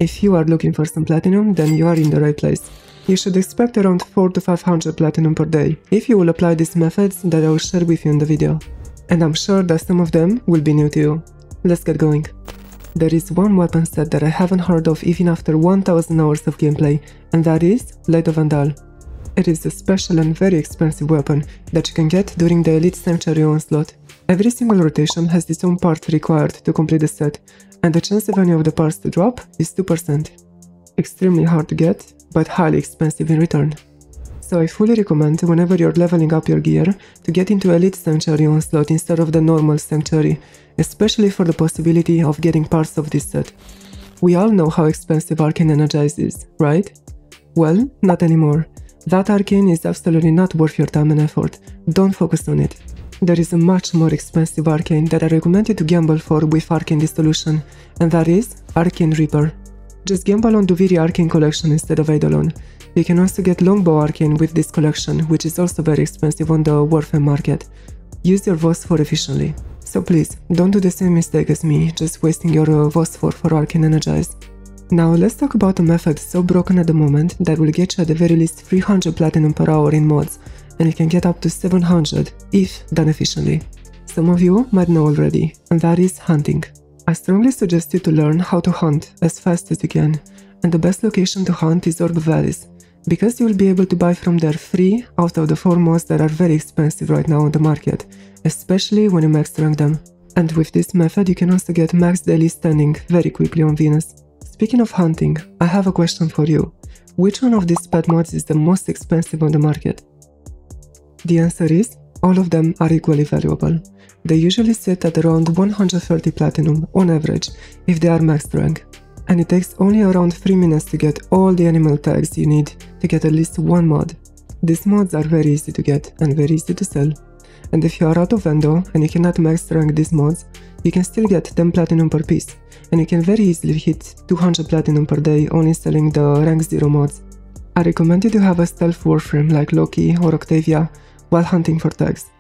If you are looking for some platinum, then you are in the right place. You should expect around 400 to 500 platinum per day if you will apply these methods that I will share with you in the video. And I'm sure that some of them will be new to you. Let's get going. There is one weapon set that I haven't heard of even after 1000 hours of gameplay, and that is Light of Vandal. It is a special and very expensive weapon that you can get during the Elite Sanctuary onslaught. Every single rotation has its own part required to complete the set, and the chance of any of the parts to drop is 2%. Extremely hard to get, but highly expensive in return. So I fully recommend whenever you're leveling up your gear to get into Elite Sanctuary onslaught instead of the normal Sanctuary, especially for the possibility of getting parts of this set. We all know how expensive Arcane Energize is, right? Well, not anymore. That Arcane is absolutely not worth your time and effort. Don't focus on it. There is a much more expensive Arcane that I recommend you to gamble for with Arcane Dissolution, and that is Arcane Reaper. Just gamble on Duviri Arcane collection instead of Eidolon. You can also get Longbow Arcane with this collection, which is also very expensive on the Warframe market. Use your Phosphor efficiently. So please, don't do the same mistake as me, just wasting your Phosphor for Arcane Energize. Now let's talk about a method so broken at the moment that will get you at the very least 300 platinum per hour in mods, and you can get up to 700 if done efficiently. Some of you might know already, and that is hunting. I strongly suggest you to learn how to hunt as fast as you can, and the best location to hunt is Orb Valleys, because you will be able to buy from there 3 out of the 4 mods that are very expensive right now on the market, especially when you max rank them. And with this method you can also get max daily standing very quickly on Venus. Speaking of hunting, I have a question for you. Which one of these pet mods is the most expensive on the market? The answer is, all of them are equally valuable. They usually sit at around 130 platinum on average if they are maxed rank. And it takes only around 3 minutes to get all the animal tags you need to get at least one mod. These mods are very easy to get and very easy to sell. And if you are out of Endo and you cannot max rank these mods, you can still get 10 platinum per piece, and you can very easily hit 200 platinum per day only selling the rank 0 mods. I recommend you to have a stealth Warframe like Loki or Octavia while hunting for tags.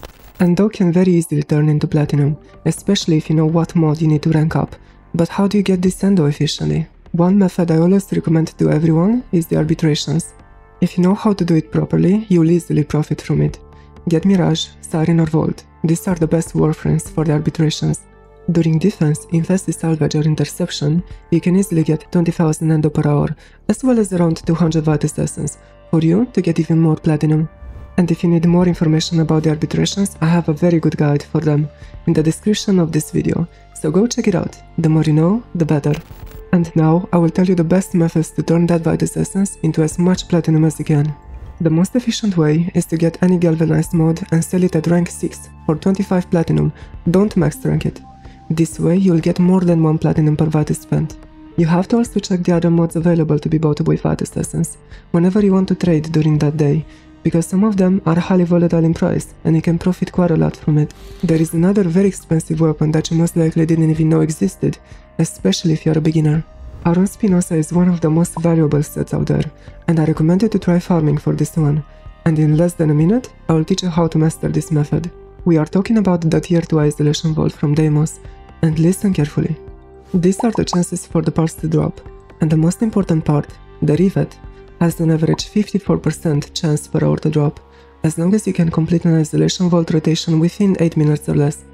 Endo can very easily turn into platinum, especially if you know what mod you need to rank up. But how do you get this Endo efficiently? One method I always recommend to everyone is the arbitrations. If you know how to do it properly, you'll easily profit from it. Get Mirage, Siren or Volt. These are the best Warframes for the arbitrations. During defense, infested salvage or interception, you can easily get 20,000 Endo per hour, as well as around 200 Vitus Essence, for you to get even more platinum. And if you need more information about the arbitrations, I have a very good guide for them in the description of this video, so go check it out. The more you know, the better. And now I will tell you the best methods to turn that Vitus Essence into as much platinum as you can. The most efficient way is to get any galvanized mod and sell it at rank 6 for 25 platinum. Don't max rank it. This way you'll get more than 1 platinum per Vitus spent. You have to also check the other mods available to be bought with Vitus Essence whenever you want to trade during that day, because some of them are highly volatile in price and you can profit quite a lot from it. There is another very expensive weapon that you most likely didn't even know existed, especially if you're a beginner. Aron Spinoza is one of the most valuable sets out there, and I recommend you to try farming for this one. And in less than a minute, I will teach you how to master this method. We are talking about the tier 2 isolation vault from Deimos, and listen carefully. These are the chances for the parts to drop, and the most important part, the Rivet, has an average 54% chance per hour to drop, as long as you can complete an isolation vault rotation within 8 minutes or less.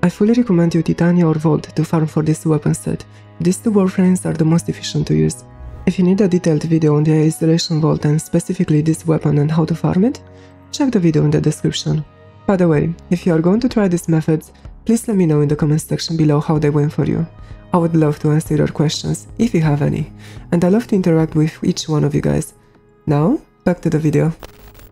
I fully recommend you Titania or Vault to farm for this weapon set. These two Warframes are the most efficient to use. If you need a detailed video on the isolation vault and specifically this weapon and how to farm it, check the video in the description. By the way, if you are going to try these methods, please let me know in the comment section below how they went for you. I would love to answer your questions, if you have any, and I love to interact with each one of you guys. Now, back to the video.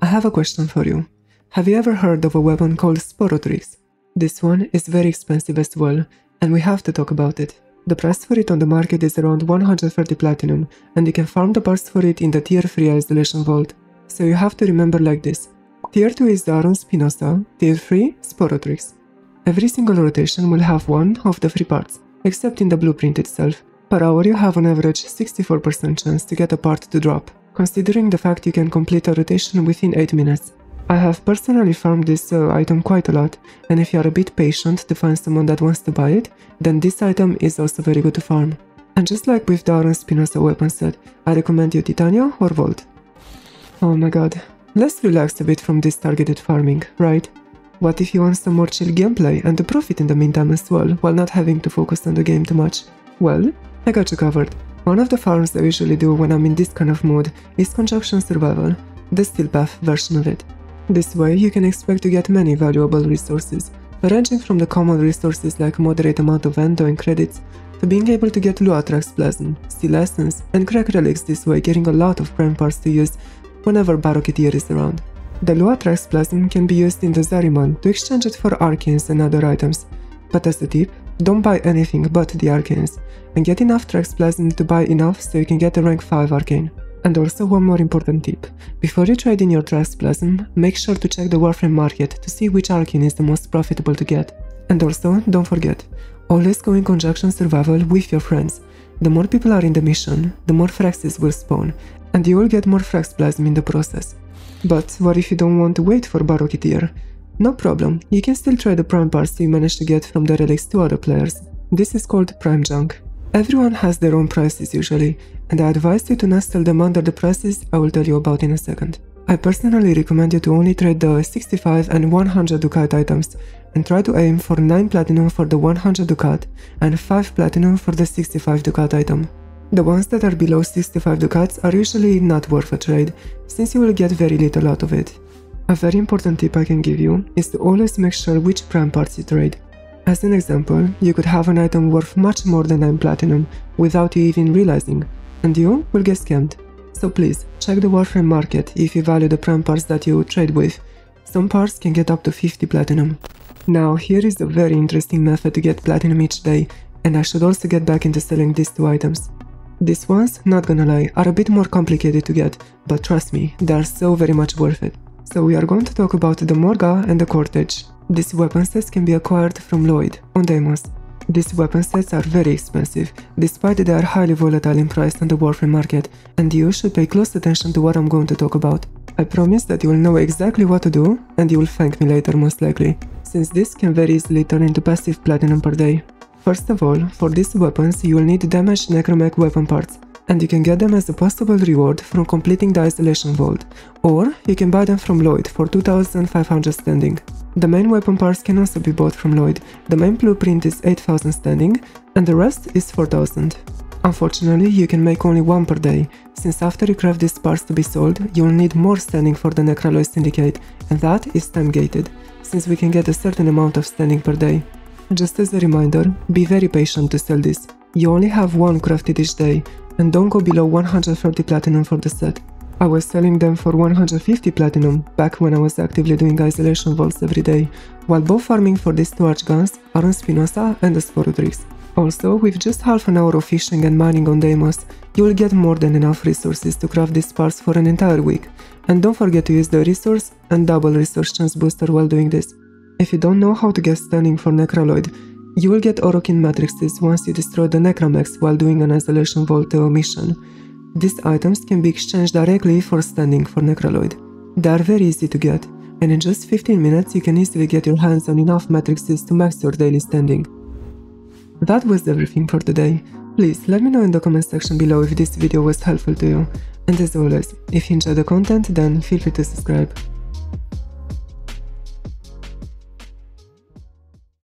I have a question for you. Have you ever heard of a weapon called Sporotrix? This one is very expensive as well, and we have to talk about it. The price for it on the market is around 130 platinum, and you can farm the parts for it in the tier 3 isolation vault. So you have to remember like this. Tier 2 is the Aron Spinoza, tier 3 Sporotrix. Every single rotation will have one of the 3 parts, except in the blueprint itself. Per hour you have on average 64% chance to get a part to drop, considering the fact you can complete a rotation within 8 minutes. I have personally farmed this item quite a lot, and if you are a bit patient to find someone that wants to buy it, then this item is also very good to farm. And just like with the Iron Spinoza weapon set, I recommend you Titania or Volt. Oh my god, let's relax a bit from this targeted farming, right? What if you want some more chill gameplay and to profit in the meantime as well, while not having to focus on the game too much? Well, I got you covered. One of the farms I usually do when I'm in this kind of mood is Conjunction Survival, the Steel Path version of it. This way you can expect to get many valuable resources, ranging from the common resources like moderate amount of Endo and credits, to being able to get Luatrax Plasm, Steel Essence, and Crack Relics, this way getting a lot of prime parts to use whenever Baro is around. The Luatrax Plasm can be used in the Zariman to exchange it for Arcanes and other items, but as a tip, don't buy anything but the Arcanes, and get enough Trax Plasm to buy enough so you can get a rank 5 Arcane. And also one more important tip, before you trade in your Trax Plasm, make sure to check the Warframe market to see which Arcane is the most profitable to get. And also, don't forget, always go in Conjunction Survival with your friends. The more people are in the mission, the more Fraxes will spawn, and you will get more Frax Plasm in the process. But what if you don't want to wait for Baro tier? No problem, you can still trade the prime parts you manage to get from the relics to other players. This is called prime junk. Everyone has their own prices usually, and I advise you to not sell them under the prices I will tell you about in a second. I personally recommend you to only trade the 65 and 100 ducat items, and try to aim for 9 platinum for the 100 ducat and 5 platinum for the 65 ducat item. The ones that are below 65 ducats are usually not worth a trade, since you will get very little out of it. A very important tip I can give you is to always make sure which prime parts you trade. As an example, you could have an item worth much more than 9 platinum without you even realizing, and you will get scammed. So please, check the Warframe market if you value the prime parts that you trade with. Some parts can get up to 50 platinum. Now here is a very interesting method to get platinum each day, and I should also get back into selling these two items. These ones, not gonna lie, are a bit more complicated to get, but trust me, they are so very much worth it. So we are going to talk about the Morga and the Cortege. These weapon sets can be acquired from Lloyd on Deimos. These weapon sets are very expensive, despite they are highly volatile in price on the Warframe market, and you should pay close attention to what I'm going to talk about. I promise that you will know exactly what to do, and you will thank me later most likely, since this can very easily turn into passive platinum per day. First of all, for these weapons you will need damaged necromech weapon parts, and you can get them as a possible reward from completing the Isolation Vault, or you can buy them from Lloyd for 2500 standing. The main weapon parts can also be bought from Lloyd, the main blueprint is 8000 standing, and the rest is 4000. Unfortunately, you can make only one per day, since after you craft these parts to be sold, you will need more standing for the Necraloid Syndicate, and that is time gated, since we can get a certain amount of standing per day. Just as a reminder, be very patient to sell this. You only have one crafted each day, and don't go below 130 platinum for the set. I was selling them for 150 platinum back when I was actively doing isolation vaults every day, while both farming for these two archguns, Aron Spinoza and the Sporodrix. Also, with just half an hour of fishing and mining on Deimos, you will get more than enough resources to craft these parts for an entire week, and don't forget to use the resource and double resource chance booster while doing this. If you don't know how to get standing for Necraloid, you will get Orokin matrices once you destroy the Necramechs while doing an isolation vault mission. These items can be exchanged directly for standing for Necraloid. They are very easy to get, and in just 15 minutes you can easily get your hands on enough matrices to max your daily standing. That was everything for today. Please let me know in the comment section below if this video was helpful to you, and as always, if you enjoyed the content then feel free to subscribe.